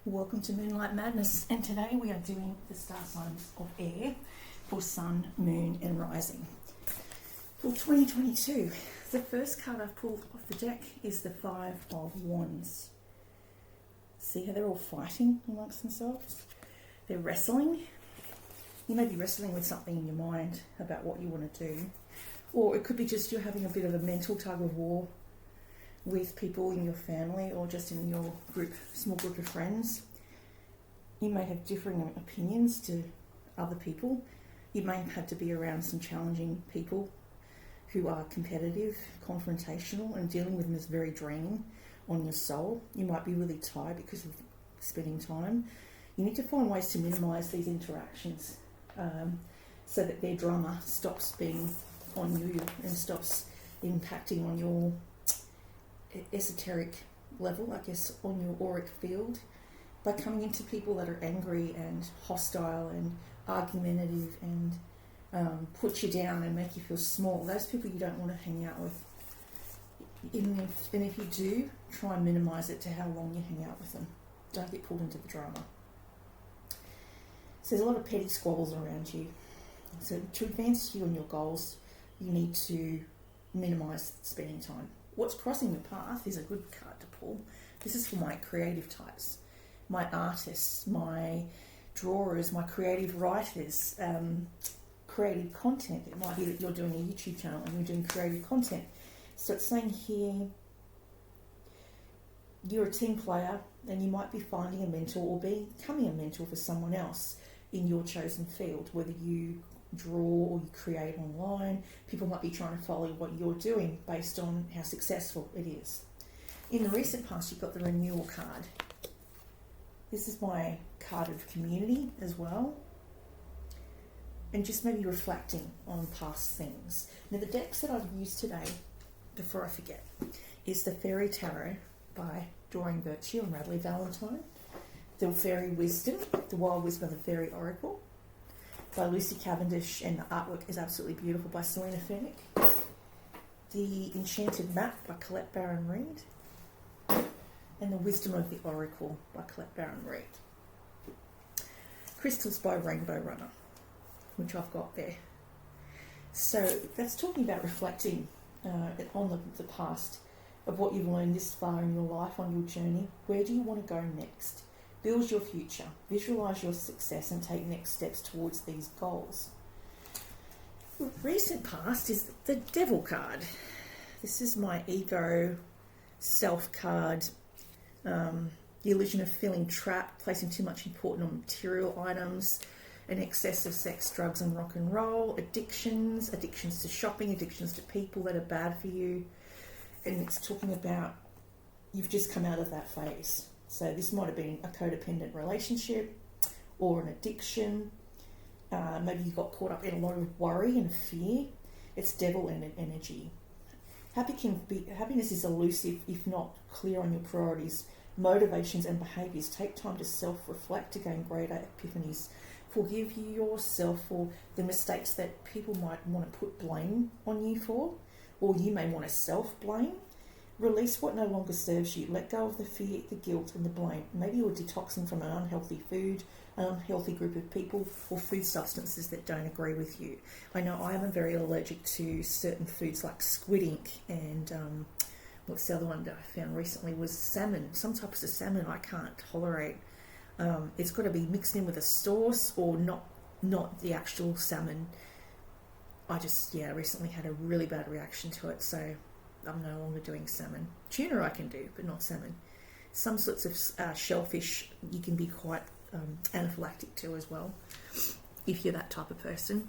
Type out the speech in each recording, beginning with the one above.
Welcome to Moonlight Madness, and today we are doing the star signs of air for Sun, Moon and Rising for 2022. The first card I've pulled off the deck is the Five of Wands. See how they're all fighting amongst themselves? They're wrestling. You may be wrestling with something in your mind about what you want to do, or it could be just you're having a bit of a mental tug of war with people in your family or just in your group, small group of friends. You may have differing opinions to other people. You may have had to be around some challenging people who are competitive, confrontational, and dealing with them is very draining on your soul. You might be really tired because of spending time. You need to find ways to minimise these interactions so that their drama stops being on you and stops impacting on your esoteric level, I guess, on your auric field, by coming into people that are angry and hostile and argumentative and put you down and make you feel small. Those people you don't want to hang out with. And if you do, try and minimise it to how long you hang out with them. Don't get pulled into the drama. So there's a lot of petty squabbles around you. So to advance you on your goals, you need to minimise spending time. What's crossing your path is a good card to pull. This is for my creative types, my artists, my drawers, my creative writers, creative content. It might be that you're doing a YouTube channel and you're doing creative content. So it's saying here, you're a team player and you might be finding a mentor or becoming a mentor for someone else in your chosen field, whether you draw or you create online. People might be trying to follow what you're doing based on how successful it is. In the recent past, you've got the renewal card. This is my card of community as well, and just maybe reflecting on past things. Now the decks that I've used today, before I forget, is the Faery Tarot by Doreen and Radleigh Valentine, the Fairy Wisdom, the Wild Wisdom of the Fairy Oracle by Lucy Cavendish, and the artwork is absolutely beautiful, by Selina Fenech. The Enchanted Map by Colette-Baron-Reid, and the Wisdom of the Oracle by Colette-Baron-Reid. Crystals by Rainbow Runner, which I've got there. So that's talking about reflecting on the past, of what you've learned this far in your life, on your journey. Where do you want to go next? Build your future, visualise your success and take next steps towards these goals. Recent past is the Devil card. This is my ego, self card, the illusion of feeling trapped, placing too much importance on material items, an excess of sex, drugs and rock and roll, addictions to shopping, addictions to people that are bad for you. And it's talking about you've just come out of that phase. So this might have been a codependent relationship or an addiction. Maybe you got caught up in a lot of worry and fear. It's devil energy. Happiness is elusive if not clear on your priorities, motivations and behaviours. Take time to self-reflect to gain greater epiphanies. Forgive yourself for the mistakes that people might want to put blame on you for, or you may want to self-blame. Release what no longer serves you. Let go of the fear, the guilt and the blame. Maybe you're detoxing from an unhealthy food, an unhealthy group of people, or food substances that don't agree with you. I know I am very allergic to certain foods like squid ink and what's the other one that I found recently was salmon. Some types of salmon I can't tolerate. It's got to be mixed in with a sauce or not the actual salmon. I just recently had a really bad reaction to it, so I'm no longer doing salmon. Tuna I can do, but not salmon. Some sorts of shellfish you can be quite anaphylactic to as well, if you're that type of person.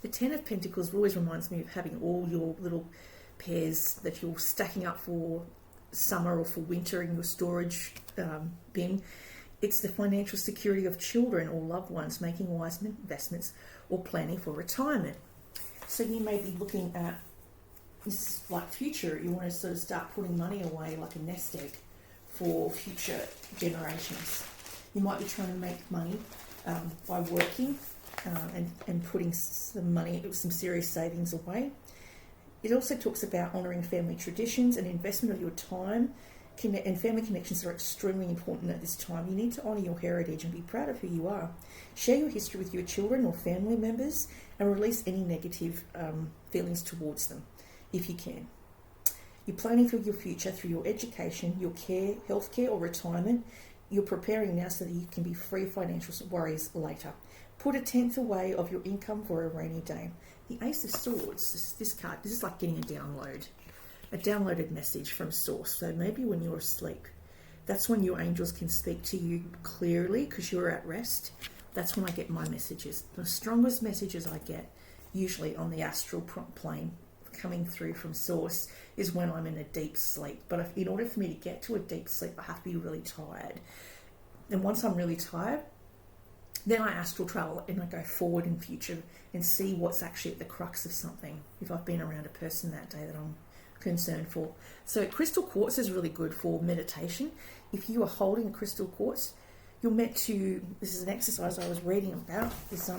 The Ten of Pentacles always reminds me of having all your little pairs that you're stacking up for summer or for winter in your storage bin. It's the financial security of children or loved ones, making wise investments or planning for retirement. So you may be looking at this like future. You want to sort of start putting money away like a nest egg for future generations. You might be trying to make money by working and putting some money, some serious savings away. It also talks about honouring family traditions and investment of your time and family connections are extremely important at this time. You need to honour your heritage and be proud of who you are. Share your history with your children or family members and release any negative feelings towards them, if you can. You're planning for your future through your education, your care, healthcare or retirement. You're preparing now so that you can be free of financial worries later. Put a tenth away of your income for a rainy day. The Ace of Swords, this card, this is like getting a downloaded message from source. So maybe when you're asleep, that's when your angels can speak to you clearly because you're at rest. That's when I get my messages. The strongest messages I get, usually on the astral plane, coming through from source, is when I'm in a deep sleep. But in order for me to get to a deep sleep, I have to be really tired. And once I'm really tired, then I astral travel and I go forward in future and see what's actually at the crux of something, if I've been around a person that day that I'm concerned for. So crystal quartz is really good for meditation. If you are holding crystal quartz, you're meant to, this is an exercise I was reading about, this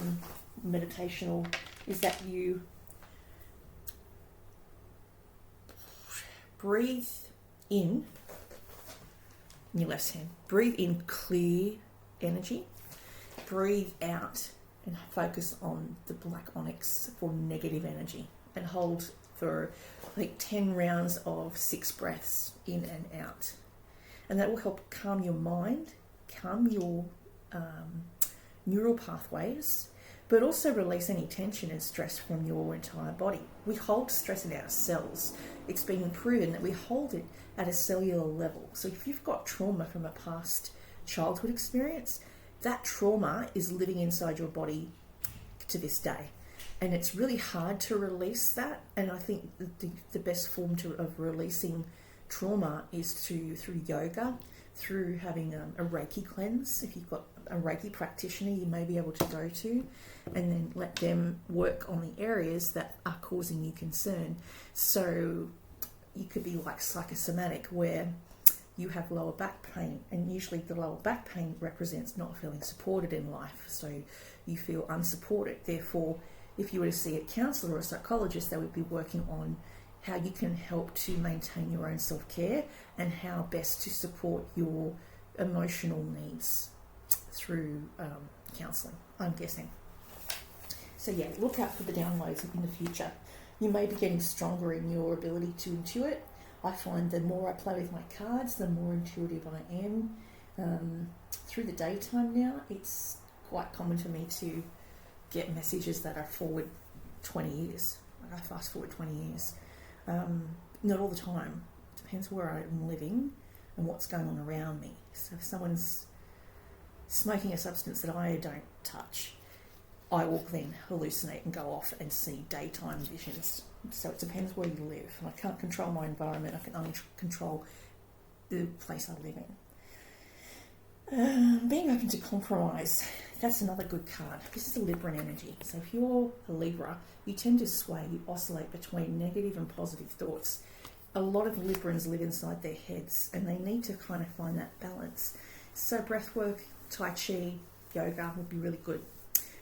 meditational, is that you breathe in your left hand, breathe in clear energy, breathe out and focus on the black onyx for negative energy, and hold for I think 10 rounds of 6 breaths in and out. And that will help calm your mind, calm your neural pathways, but also release any tension and stress from your entire body. We hold stress in our cells. It's been proven that we hold it at a cellular level. So if you've got trauma from a past childhood experience, that trauma is living inside your body to this day. And it's really hard to release that. And I think the best form of releasing trauma is through yoga, through having a Reiki cleanse. If you've got a Reiki practitioner, you may be able to go to, and then let them work on the areas that are causing you concern. So you could be like psychosomatic, where you have lower back pain, and usually the lower back pain represents not feeling supported in life. So you feel unsupported. Therefore, if you were to see a counsellor or a psychologist, they would be working on how you can help to maintain your own self-care and how best to support your emotional needs through counselling, I'm guessing. So yeah, look out for the downloads in the future. You may be getting stronger in your ability to intuit. I find the more I play with my cards, the more intuitive I am. Through the daytime now, it's quite common for me to get messages that are forward 20 years. Like I fast forward 20 years. Not all the time. It depends where I'm living and what's going on around me. So if someone's smoking a substance that I don't touch, I will then hallucinate and go off and see daytime visions. So it depends where you live. And I can't control my environment. I can only control the place I live in. Being open to compromise, that's another good card. This is a Libran energy. So if you're a Libra, you tend to sway, you oscillate between negative and positive thoughts. A lot of Librans live inside their heads and they need to kind of find that balance. So breathwork, Tai Chi, yoga would be really good.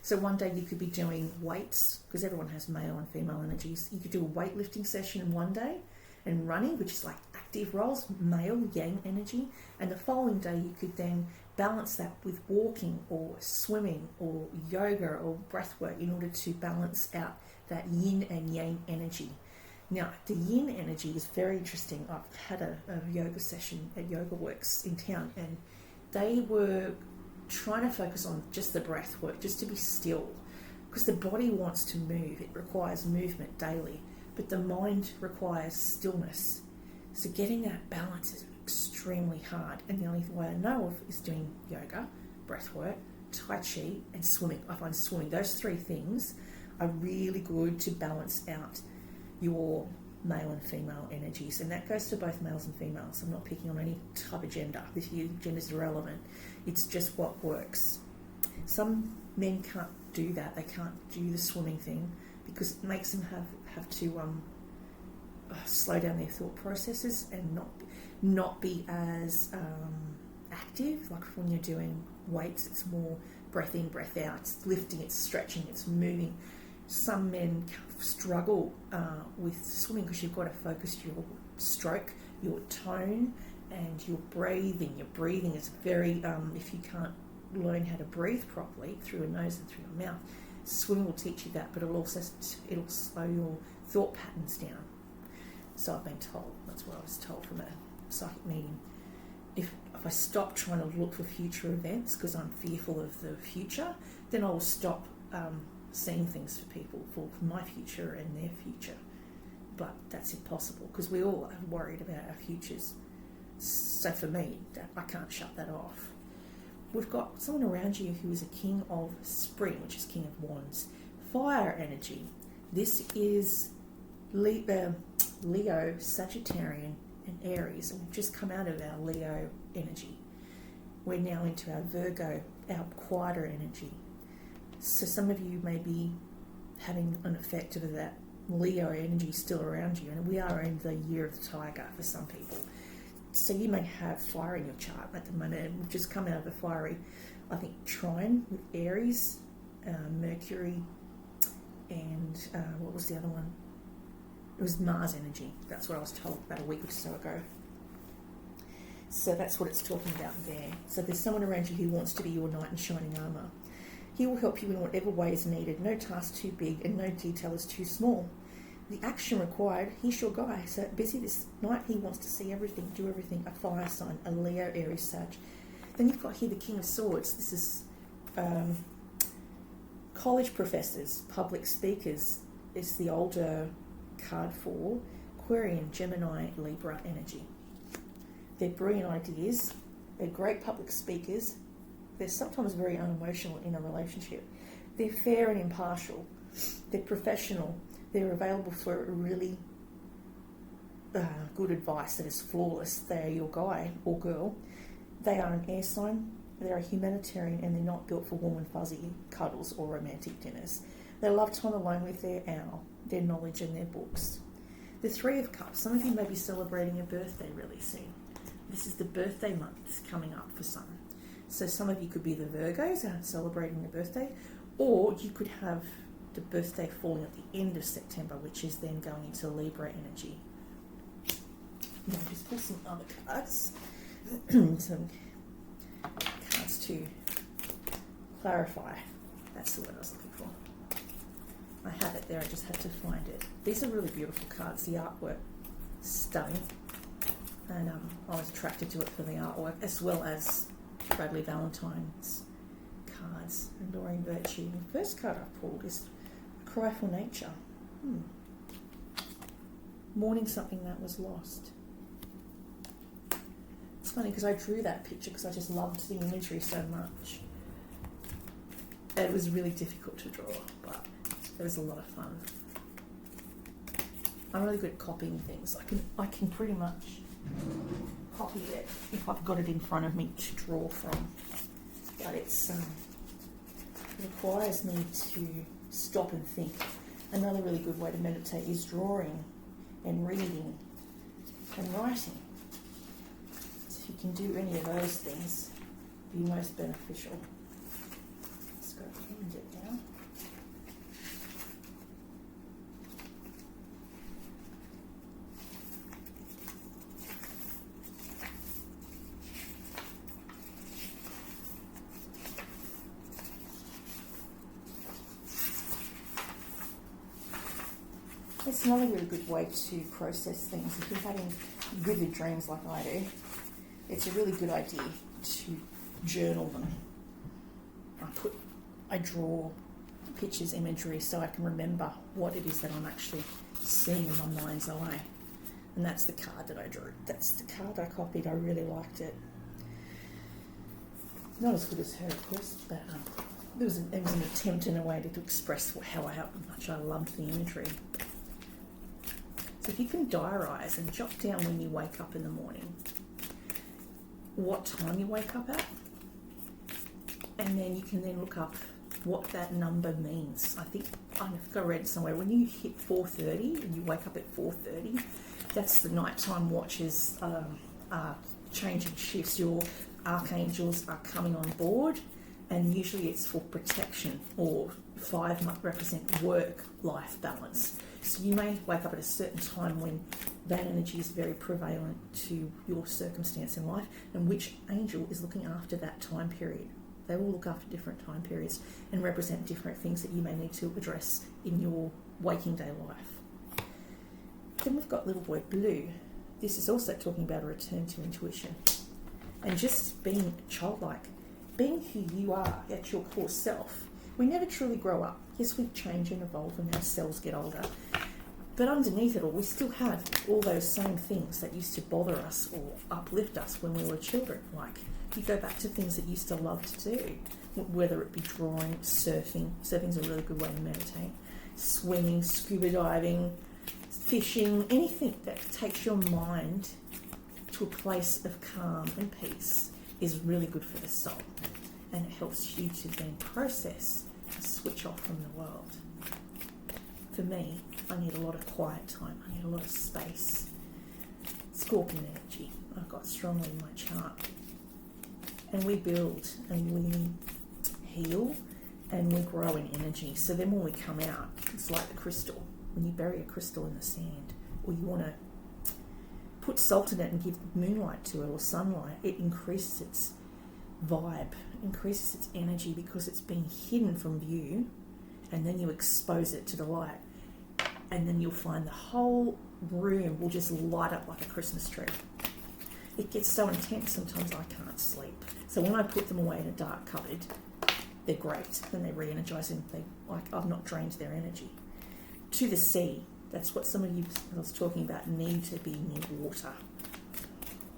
So one day you could be doing weights, because everyone has male and female energies. You could do a weightlifting session one day, and running, which is like active roles, male, yang energy. And the following day you could then balance that with walking or swimming or yoga or breathwork in order to balance out that yin and yang energy. Now, the yin energy is very interesting. I've had a yoga session at Yoga Works in town, and they were trying to focus on just the breath work, just to be still, because the body wants to move. It requires movement daily, but the mind requires stillness. So getting that balance is extremely hard, and the only way I know of is doing yoga, breath work, Tai Chi and swimming. I find swimming, those 3 things are really good to balance out your male and female energies, and that goes to both males and females. I'm not picking on any type of gender. This gender is irrelevant. It's just what works. Some men can't do that. They can't do the swimming thing because it makes them have to slow down their thought processes and not be as active. Like when you're doing weights, it's more breath in, breath out. It's lifting, it's stretching, it's moving. Some men struggle with swimming because you've got to focus your stroke, your tone, and your breathing is very, if you can't learn how to breathe properly through your nose and through your mouth, swimming will teach you that, but it'll slow your thought patterns down. So I've been told, that's what I was told from a psychic meeting. If I stop trying to look for future events because I'm fearful of the future, then I will stop seeing things for people for my future and their future. But that's impossible because we all are worried about our futures. So for me, I can't shut that off. We've got someone around you who is a king of spring, which is king of wands. Fire energy. This is Leo, Sagittarian, and Aries. And we've just come out of our Leo energy. We're now into our Virgo, our quieter energy. So some of you may be having an effect of that Leo energy still around you. And we are in the year of the tiger for some people. So you may have fire in your chart at the moment. We've just come out of a fiery, I think, trine with Aries, Mercury, and what was the other one? It was Mars energy. That's what I was told about a week or so ago. So that's what it's talking about there. So there's someone around you who wants to be your knight in shining armour. He will help you in whatever way is needed. No task too big and no detail is too small. The action required, he's your guy. So busy this night, he wants to see everything, do everything. A fire sign, a Leo, Aries, Sag. Then you've got here the King of Swords. This is college professors, public speakers. It's the older card for Aquarian, Gemini, Libra energy. They're brilliant ideas. They're great public speakers. They're sometimes very unemotional in a relationship. They're fair and impartial. They're professional. They're available for really good advice that is flawless. They are your guy or girl. They are an air sign. They're a humanitarian and they're not built for warm and fuzzy cuddles or romantic dinners. They love time alone with their owl, their knowledge and their books. The Three of Cups. Some of you may be celebrating a birthday really soon. This is the birthday month coming up for some. So some of you could be the Virgos and celebrating the birthday, or you could have the birthday falling at the end of September, which is then going into Libra energy. Now just pull some other cards. Some cards to clarify. That's the word I was looking for. I have it there, I just had to find it. These are really beautiful cards. The artwork, stunning. And I was attracted to it for the artwork, as well as Radleigh Valentine's cards and Doreen. The first card I pulled is Cry for Nature. Mourning something that was lost. It's funny because I drew that picture because I just loved the imagery so much. It was really difficult to draw, but it was a lot of fun. I'm really good at copying things. I can pretty much copy it if I've got it in front of me to draw from. But it requires me to stop and think. Another really good way to meditate is drawing and reading and writing. So if you can do any of those things, it'd be most beneficial. Let's go hand it down. It's another really good way to process things. If you're having vivid dreams like I do, it's a really good idea to journal them. I draw pictures, imagery, so I can remember what it is that I'm actually seeing in my mind's eye. And that's the card that I drew. That's the card I copied. I really liked it. Not as good as her, of course, but it was an attempt in a way to express how much I loved the imagery. So if you can diarise and jot down when you wake up in the morning, what time you wake up at, and then you can then look up what that number means. I think I read somewhere when you hit 4:30 and you wake up at 4:30, that's the nighttime watches are changing shifts. Your archangels are coming on board and usually it's for protection, or 5 might represent work-life balance. So you may wake up at a certain time when that energy is very prevalent to your circumstance in life, and which angel is looking after that time period. They all look after different time periods and represent different things that you may need to address in your waking day life. Then we've got Little Boy Blue. This is also talking about a return to intuition and just being childlike, being who you are at your core self. We never truly grow up. Yes, we change and evolve when our cells get older, but underneath it all, we still have all those same things that used to bother us or uplift us when we were children. Like, you go back to things that you used to love to do, whether it be drawing, surfing. Surfing's a really good way to meditate. Swimming, scuba diving, fishing, anything that takes your mind to a place of calm and peace is really good for the soul, and it helps you to then process and switch off from the world. For me, I need a lot of quiet time. I need a lot of space. Scorpion energy, I've got strongly in my chart. And we build and we heal and we grow in energy. So then when we come out, it's like the crystal. When you bury a crystal in the sand, or you want to put salt in it and give moonlight to it or sunlight, it increases its vibe, increases its energy, because it's been hidden from view, and then you expose it to the light, and then you'll find the whole room will just light up like a Christmas tree. It gets so intense sometimes I can't sleep. So when I put them away in a dark cupboard, they're great, and they're re-energizing. I've not drained their energy. To the sea, that's what some of you I was talking about, need to be near water.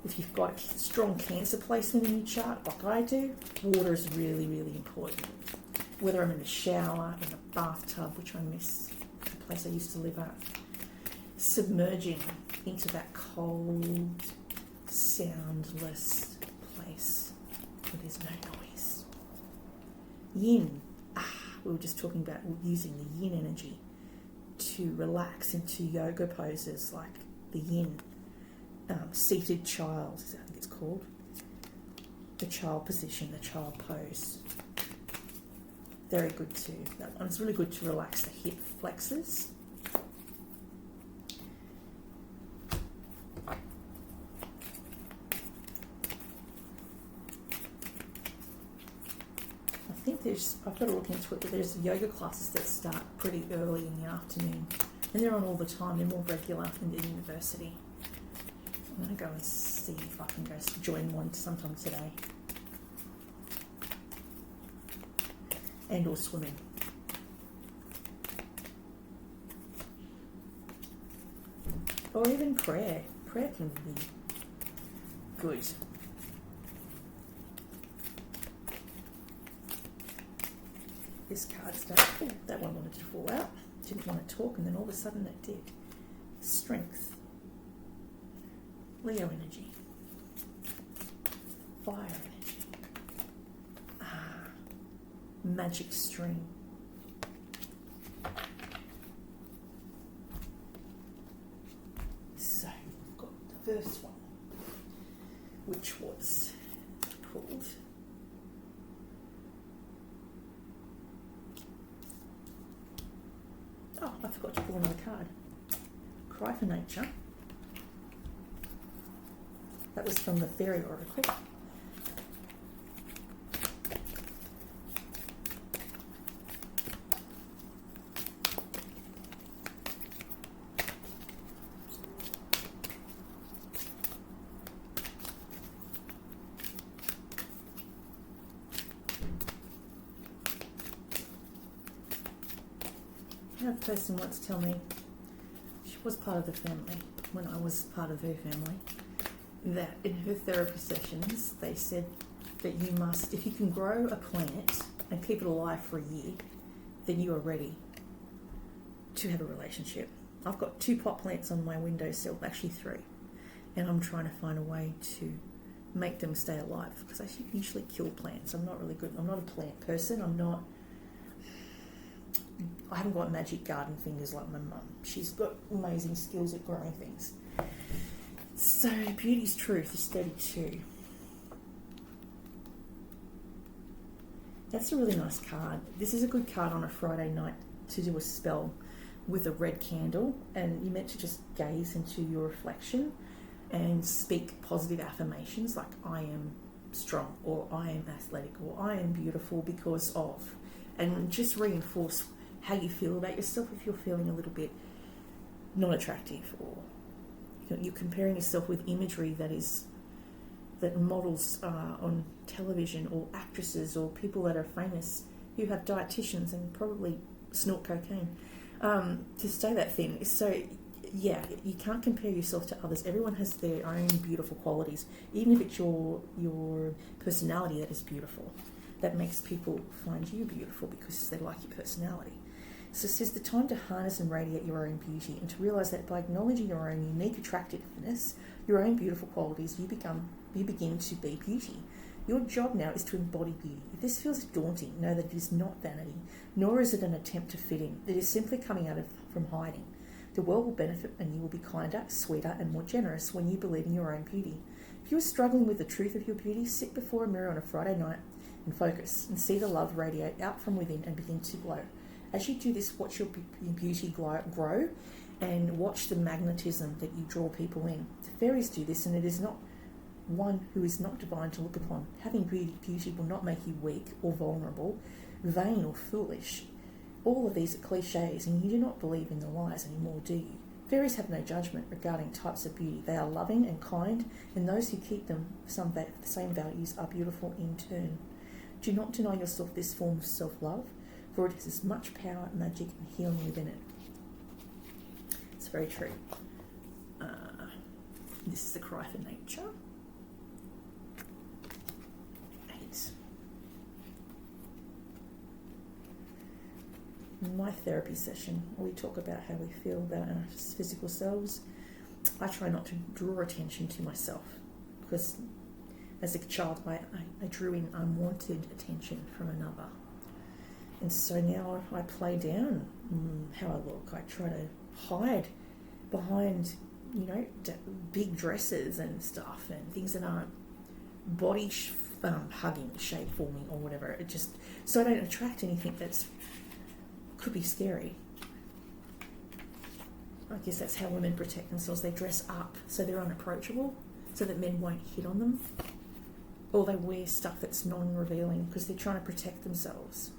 If you've got a strong Cancer placement in your chart, like I do, water is really, really important. Whether I'm in the shower, in a bathtub, which I miss, the place I used to live at, submerging into that cold, soundless place where there's no noise. Yin. We were just talking about using the yin energy to relax into yoga poses like the yin. Seated child, I think it's called. The child position, the child pose. Very good too. That one's really good to relax the hip flexors. I think I've got to look into it, but there's yoga classes that start pretty early in the afternoon. And they're on all the time, they're more regular in the university. I'm going to go and see if I can go join one sometime today. And or swimming. Or even prayer. Prayer can be good. This card started, that one wanted to fall out. Didn't want to talk, and then all of a sudden it did. Strength. Leo energy. Fire energy. Magic stream. So, we've got the first one, which was called I forgot to pull another card. Cry for Nature. That was from the Faery Oracle. Another person wants to tell me, she was part of the family when I was part of her family, that in her therapy sessions they said that you must, if you can grow a plant and keep it alive for a year, then you are ready to have a relationship. I've got 2 pot plants on my windowsill, actually 3, and I'm trying to find a way to make them stay alive, because I usually kill plants. I'm not really good. I'm not a plant person. I haven't got magic garden fingers like my mum. She's got amazing skills at growing things. So, Beauty's Truth is 32. That's a really nice card. This is a good card on a Friday night to do a spell with a red candle, and you're meant to just gaze into your reflection and speak positive affirmations like I am strong, or I am athletic, or I am beautiful because of, and just reinforce how you feel about yourself if you're feeling a little bit not attractive, or you're comparing yourself with imagery that models on television, or actresses, or people that are famous who have dietitians and probably snort cocaine to stay that thin. So yeah, you can't compare yourself to others. Everyone has their own beautiful qualities, even if it's your personality that is beautiful. That makes people find you beautiful because they like your personality. So it says the time to harness and radiate your own beauty, and to realise that by acknowledging your own unique attractiveness, your own beautiful qualities, you begin to be beauty. Your job now is to embody beauty. If this feels daunting, know that it is not vanity, nor is it an attempt to fit in. It is simply coming out from hiding. The world will benefit, and you will be kinder, sweeter, and more generous when you believe in your own beauty. If you are struggling with the truth of your beauty, sit before a mirror on a Friday night and focus, and see the love radiate out from within and begin to glow. As you do this, watch your beauty grow, and watch the magnetism that you draw people in. The fairies do this, and it is not one who is not divine to look upon. Having beauty will not make you weak or vulnerable, vain or foolish. All of these are cliches, and you do not believe in the lies anymore, do you? Fairies have no judgment regarding types of beauty. They are loving and kind, and those who keep them the same values are beautiful in turn. Do not deny yourself this form of self-love, for it has as much power, magic, and healing within it. It's very true. This is the cry for nature. 8. In my therapy session, we talk about how we feel about our physical selves. I try not to draw attention to myself, because as a child I drew in unwanted attention from another. And so now I play down how I look. I try to hide behind, big dresses and stuff, and things that aren't body hugging shape for me or whatever. It just, so I don't attract anything that's could be scary. I guess that's how women protect themselves. They dress up so they're unapproachable, so that men won't hit on them. Or they wear stuff that's non-revealing because they're trying to protect themselves.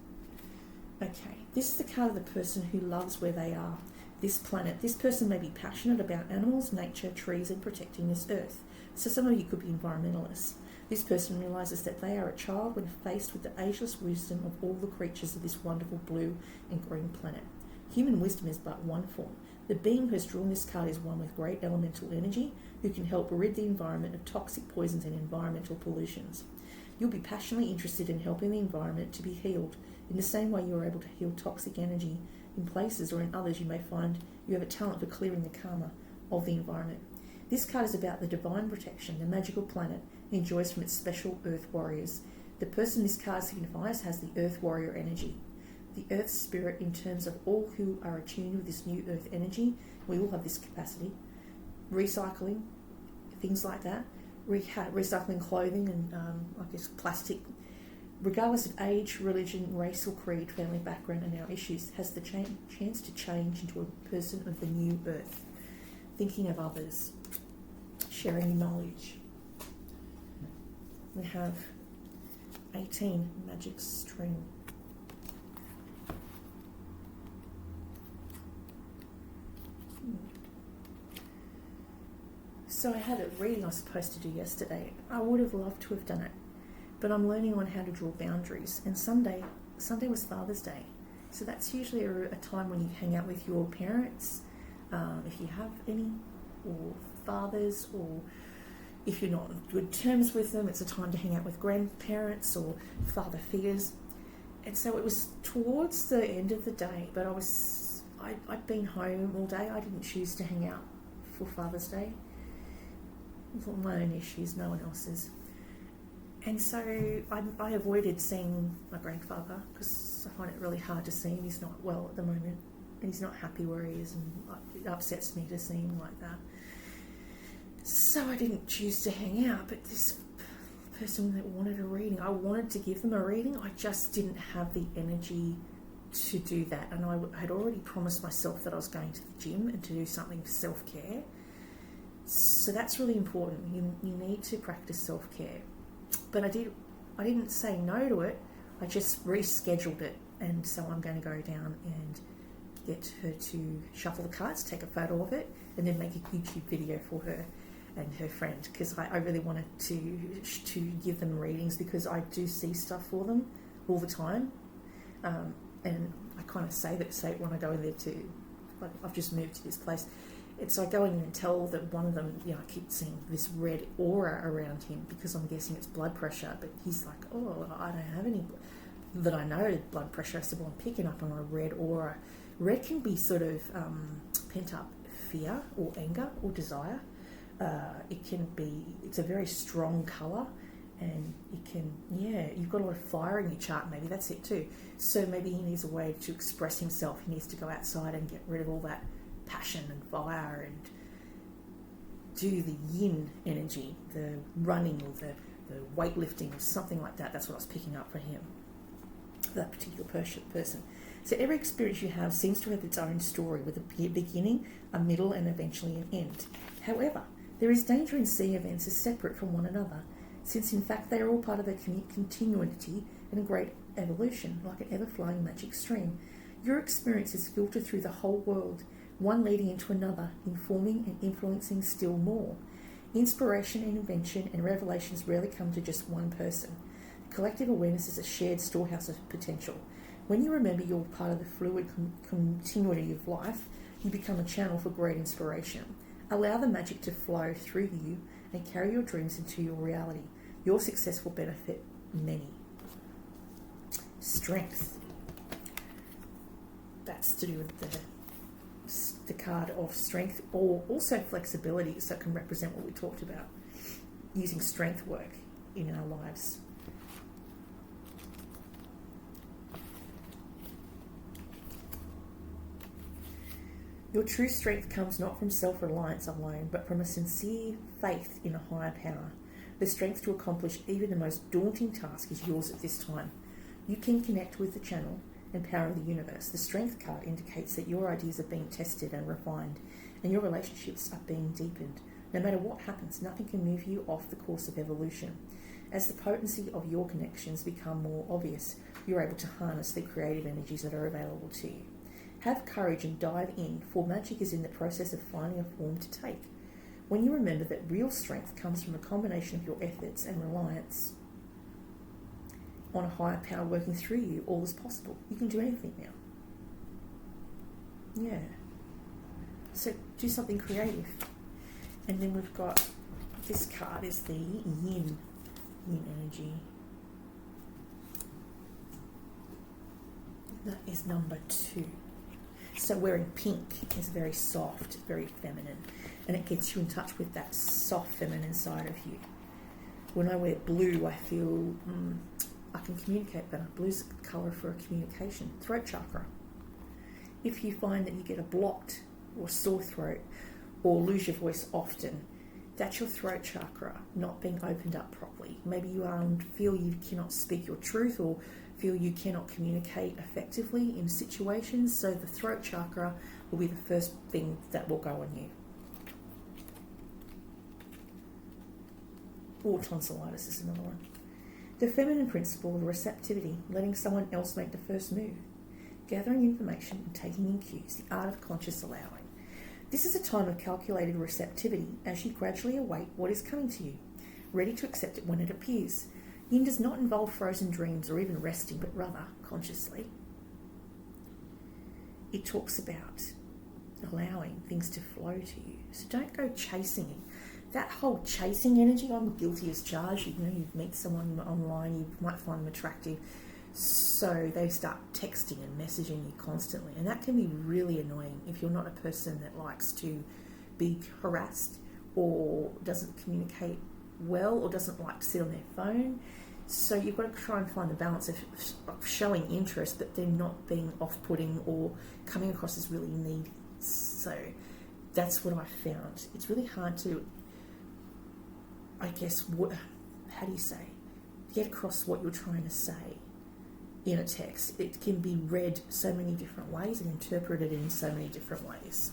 Okay, this is the card of the person who loves where they are, this planet. This person may be passionate about animals, nature, trees, and protecting this earth. So some of you could be environmentalists. This person realises that they are a child when faced with the ageless wisdom of all the creatures of this wonderful blue and green planet. Human wisdom is but one form. The being who has drawn this card is one with great elemental energy who can help rid the environment of toxic poisons and environmental pollutions. You'll be passionately interested in helping the environment to be healed in the same way you are able to heal toxic energy in places, or in others you may find you have a talent for clearing the karma of the environment. This card is about the divine protection the magical planet enjoys from its special earth warriors. The person this card signifies has the earth warrior energy. The earth spirit, in terms of all who are attuned with this new earth energy, we all have this capacity. Recycling, things like that. Recycling clothing and plastic, regardless of age, religion, race or creed, family background and our issues, has the chance to change into a person of the new earth. Thinking of others, sharing knowledge. We have 18, magic string. So I had a reading I was supposed to do yesterday. I would have loved to have done it, but I'm learning on how to draw boundaries. And Sunday was Father's Day, so that's usually a time when you hang out with your parents, if you have any, or fathers, or if you're not on good terms with them, it's a time to hang out with grandparents or father figures. And so it was towards the end of the day, but I'd been home all day. I didn't choose to hang out for Father's Day. My own issues, no one else's. And so I avoided seeing my grandfather because I find it really hard to see him. He's not well at the moment, and he's not happy where he is, and it upsets me to see him like that. So I didn't choose to hang out, but this person that wanted a reading. I wanted to give them a reading. I just didn't have the energy to do that. And I had already promised myself that I was going to the gym and to do something for self-care. So that's really important. You need to practice self-care. But I didn't say no to it. I just rescheduled it. And so I'm going to go down and get her to shuffle the cards, take a photo of it, and then make a YouTube video for her and her friend, because I really wanted to give them readings, because I do see stuff for them all the time, and I kind of say when I go in there too, like I've just moved to this place, it's I go in and tell that one of them, I keep seeing this red aura around him, because I'm guessing it's blood pressure, but he's like, oh, I don't have any that I know blood pressure. I said, well, I'm picking up on a red aura. Red can be sort of pent up fear or anger or desire. It's a very strong colour, and you've got a lot of fire in your chart, maybe that's it too. So maybe he needs a way to express himself. He needs to go outside and get rid of all that passion and fire and do the yin energy, the running or the weightlifting or something like that. That's what I was picking up for him, that particular person. So every experience you have seems to have its own story, with a beginning, a middle, and eventually an end. However, there is danger in seeing events as separate from one another, since in fact they are all part of a continuity and a great evolution, like an ever-flowing magic stream. Your experiences filter through the whole world, one leading into another, informing and influencing still more. Inspiration and invention and revelations rarely come to just one person. Collective awareness is a shared storehouse of potential. When you remember you're part of the fluid continuity of life, you become a channel for great inspiration. Allow the magic to flow through you and carry your dreams into your reality. Your success will benefit many. Strength. That's to do with the card of strength, or also flexibility, so it can represent what we talked about, using strength work in our lives. Your true strength comes not from self-reliance alone, but from a sincere faith in a higher power. The strength to accomplish even the most daunting task is yours at this time. You can connect with the channel and power of the universe. The strength card indicates that your ideas are being tested and refined, and your relationships are being deepened. No matter what happens, nothing can move you off the course of evolution. As the potency of your connections become more obvious, you're able to harness the creative energies that are available to you. Have courage and dive in, for magic is in the process of finding a form to take. When you remember that real strength comes from a combination of your efforts and reliance on a higher power working through you, all is possible. You can do anything now. Yeah. So do something creative. And then we've got, this card is the yin energy. That is number 2. So wearing pink is very soft, very feminine, and it gets you in touch with that soft feminine side of you. When I wear blue, I feel I can communicate better. Blue's a colour for communication. Throat chakra. If you find that you get a blocked or sore throat or lose your voice often, that's your throat chakra not being opened up properly. Maybe you feel you cannot speak your truth, or feel you cannot communicate effectively in situations, so the throat chakra will be the first thing that will go on you. Or tonsillitis is another one. The feminine principle of receptivity, letting someone else make the first move. Gathering information and taking in cues, the art of conscious allowing. This is a time of calculated receptivity as you gradually await what is coming to you, ready to accept it when it appears. Yin does not involve frozen dreams or even resting, but rather consciously. It talks about allowing things to flow to you. So don't go chasing it. That whole chasing energy, I'm guilty as charged. You meet someone online, you might find them attractive, so they start texting and messaging you constantly, and that can be really annoying if you're not a person that likes to be harassed or doesn't communicate well or doesn't like to sit on their phone. So you've got to try and find the balance of showing interest but then not being off-putting or coming across as really needy. So that's what I found. It's really hard to, I guess, how do you say, get across what you're trying to say in a text. It can be read so many different ways and interpreted in so many different ways.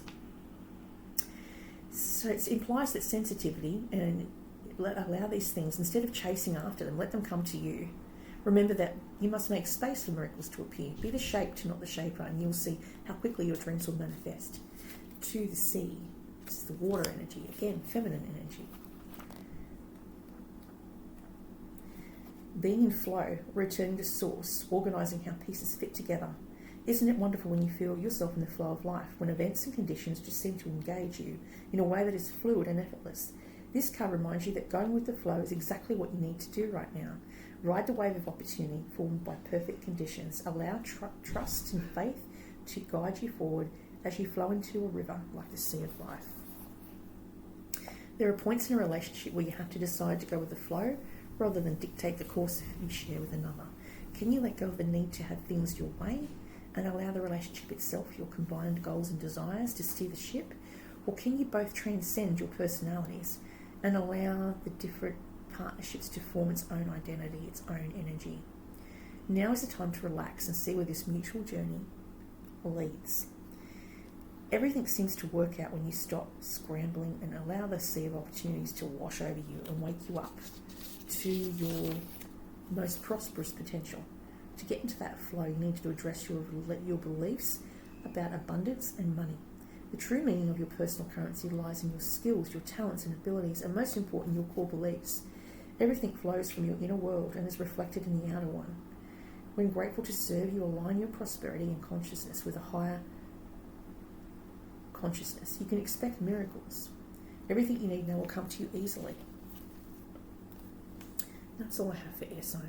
So it implies that sensitivity, and allow these things, instead of chasing after them, let them come to you. Remember that you must make space for miracles to appear. Be the shaped, not the shaper, and you'll see how quickly your dreams will manifest. To the sea, this is the water energy, again, feminine energy. Being in flow, returning to source, organising how pieces fit together. Isn't it wonderful when you feel yourself in the flow of life, when events and conditions just seem to engage you in a way that is fluid and effortless? This card reminds you that going with the flow is exactly what you need to do right now. Ride the wave of opportunity formed by perfect conditions. Allow trust and faith to guide you forward as you flow into a river like the sea of life. There are points in a relationship where you have to decide to go with the flow rather than dictate the course you share with another. Can you let go of the need to have things your way and allow the relationship itself, your combined goals and desires, to steer the ship? Or can you both transcend your personalities and allow the different partnerships to form its own identity, its own energy? Now is the time to relax and see where this mutual journey leads. Everything seems to work out when you stop scrambling and allow the sea of opportunities to wash over you and wake you up to your most prosperous potential. To get into that flow, you need to address your beliefs about abundance and money. The true meaning of your personal currency lies in your skills, your talents and abilities, and most important, your core beliefs. Everything flows from your inner world and is reflected in the outer one. When grateful to serve, you align your prosperity and consciousness with a higher consciousness. You can expect miracles. Everything you need now will come to you easily. That's all I have for air signs.